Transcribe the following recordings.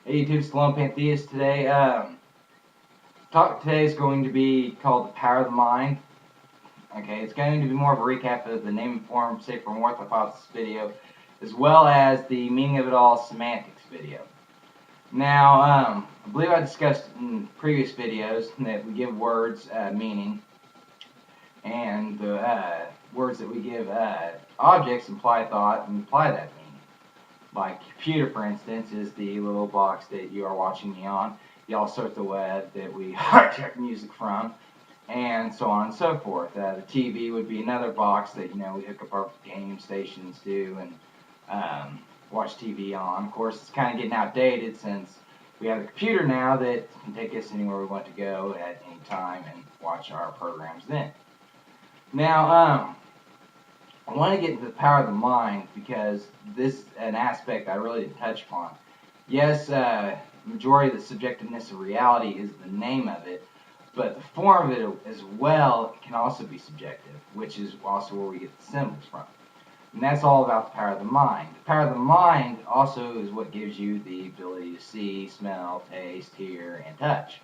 Hey YouTube, it's Lone Pantheist today. Talk today is going to be called The Power of the Mind. Okay, it's going to be more of a recap of the name and form, safe from orthopods video, as well as the meaning of it all semantics video. Now, I believe I discussed in previous videos that we give words meaning, and the words that we give objects imply thought and imply that meaning. Like computer, for instance, is the little box that you are watching me on. The all sorts of web that we hijack music from, and so on and so forth. The TV would be another box that we hook up our game stations to and watch TV on. Of course, it's kind of getting outdated since we have a computer now that can take us anywhere we want to go at any time and watch our programs then. Now, I want to get into the power of the mind because this is an aspect I really didn't touch upon. Yes, majority of the subjectiveness of reality is the name of it, but the form of it as well can also be subjective, which is also where we get the symbols from. And that's all about the power of the mind. The power of the mind also is what gives you the ability to see, smell, taste, hear, and touch.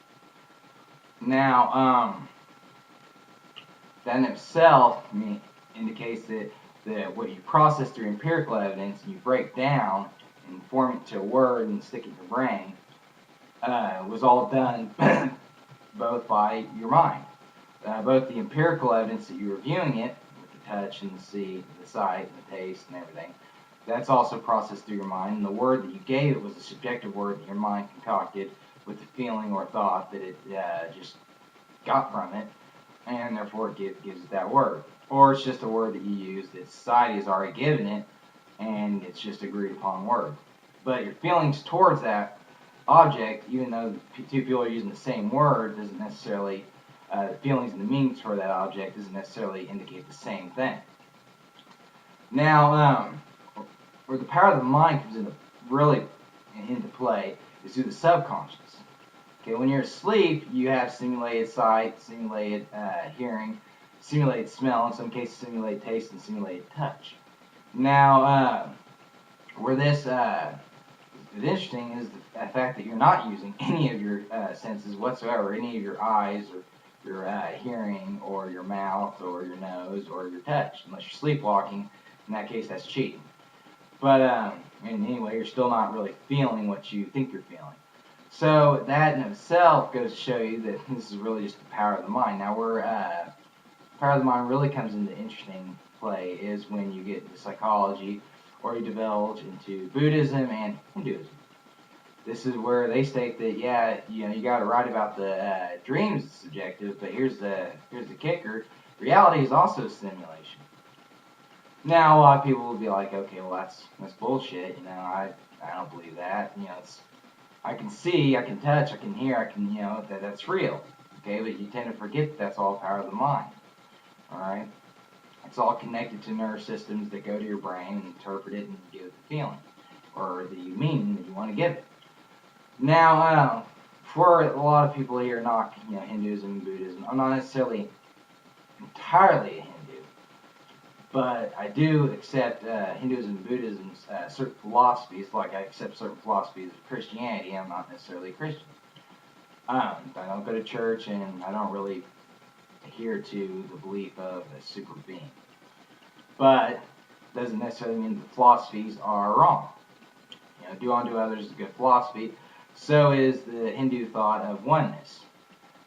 Now, that in itself indicates that what you process through empirical evidence and you break down and form it to a word and stick it in your brain was all done both by your mind. Both the empirical evidence that you're viewing it with the touch and the see, the sight and the taste and everything, that's also processed through your mind. And the word that you gave it was a subjective word that your mind concocted with the feeling or thought that it just got from it, and therefore it gives it that word. Or it's just a word that you use that society has already given it, and it's just agreed upon word. But your feelings towards that object, even though two people are using the same word, doesn't necessarily, the feelings and the meanings for that object doesn't necessarily indicate the same thing. Now, where the power of the mind comes into play is through the subconscious. Okay, when you're asleep, you have simulated sight, simulated hearing, simulated smell, in some cases simulated taste, and simulated touch. Now, where this is interesting is the fact that you're not using any of your senses whatsoever, any of your eyes or your hearing or your mouth or your nose or your touch, unless you're sleepwalking. In that case, that's cheating. But anyway, you're still not really feeling what you think you're feeling. So that in itself goes to show you that this is really just the power of the mind. Now, where power of the mind really comes into interesting play is when you get into psychology or you divulge into Buddhism and Hinduism. This is where they state that you got it right about the dreams is subjective, but here's the kicker: reality is also a simulation. Now, a lot of people will be like, okay, well that's bullshit. I don't believe that. I can see, I can touch, I can hear, I can, that's real. Okay, but you tend to forget that that's all power of the mind. Alright? It's all connected to nerve systems that go to your brain and interpret it and give it the feeling or the meaning that you want to give it. Now, for a lot of people here knock, Hinduism and Buddhism, I'm not necessarily entirely a Hindu, but I do accept Hinduism and Buddhism's certain philosophies, like I accept certain philosophies of Christianity. I'm not necessarily a Christian. I don't go to church, and I don't really adhere to the belief of a super being. But doesn't necessarily mean the philosophies are wrong. Do unto others is a good philosophy. So is the Hindu thought of oneness.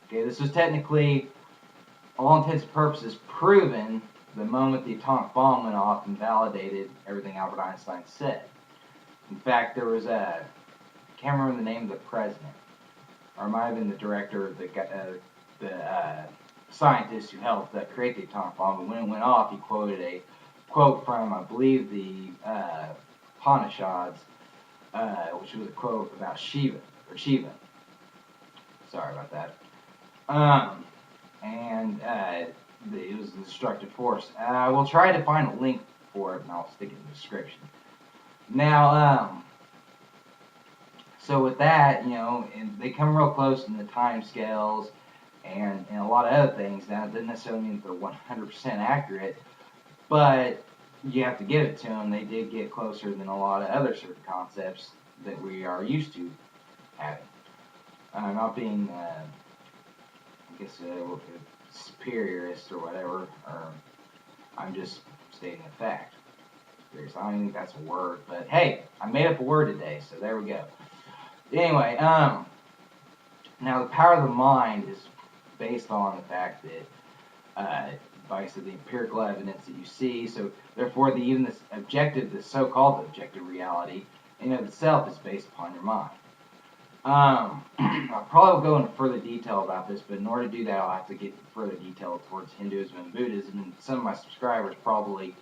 Okay, this was technically, all intents and purposes, proven the moment the atomic bomb went off and validated everything Albert Einstein said. In fact, there was I can't remember the name of the president, or it might have been the director of the scientist who helped create the atomic bomb, but when it went off, he quoted a quote from, I believe, the Upanishads, which was a quote about Shiva. Sorry about that. It was a destructive force. I will try to find a link for it, and I'll stick it in the description. Now, so with that, and they come real close in the time scales and a lot of other things. Now, it doesn't necessarily mean that they're 100% accurate, but you have to give it to them. They did get closer than a lot of other certain concepts that we are used to having. Not being, I guess, superiorist or whatever, or I'm just stating a fact. I don't even think that's a word, but hey, I made up a word today, so there we go. Anyway, now the power of the mind is based on the fact that, by the empirical evidence that you see, so therefore even this objective, this so-called objective reality, in and of itself is based upon your mind. I'll probably go into further detail about this, but in order to do that, I'll have to get further detail towards Hinduism and Buddhism, and some of my subscribers probably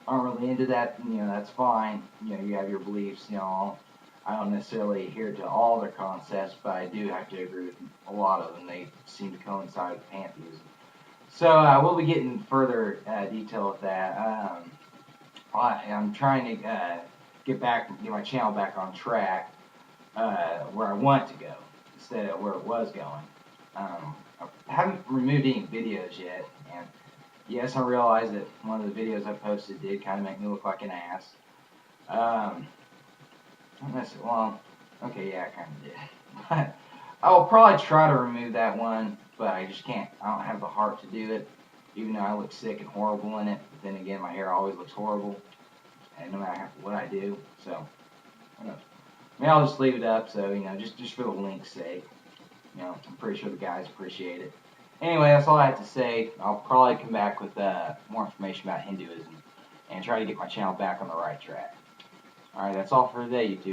aren't really into that. That's fine. You have your beliefs. I don't necessarily adhere to all their concepts, but I do have to agree with a lot of them. They seem to coincide with pantheism. So we'll be getting further detail with that. I'm trying to get my channel back on track, where I want to go instead of where it was going. I haven't removed any videos yet, and yes, I realize that one of the videos I posted did kind of make me look like an ass. Well, okay, yeah, I kind of did. But I will probably try to remove that one, but I just can't. I don't have the heart to do it, even though I look sick and horrible in it. But then again, my hair always looks horrible, and no matter what I do, so I don't know. Maybe I'll just leave it up, so just for the link's sake. I'm pretty sure the guys appreciate it. Anyway, that's all I have to say. I'll probably come back with more information about Hinduism and try to get my channel back on the right track. Alright, that's all for today, YouTube.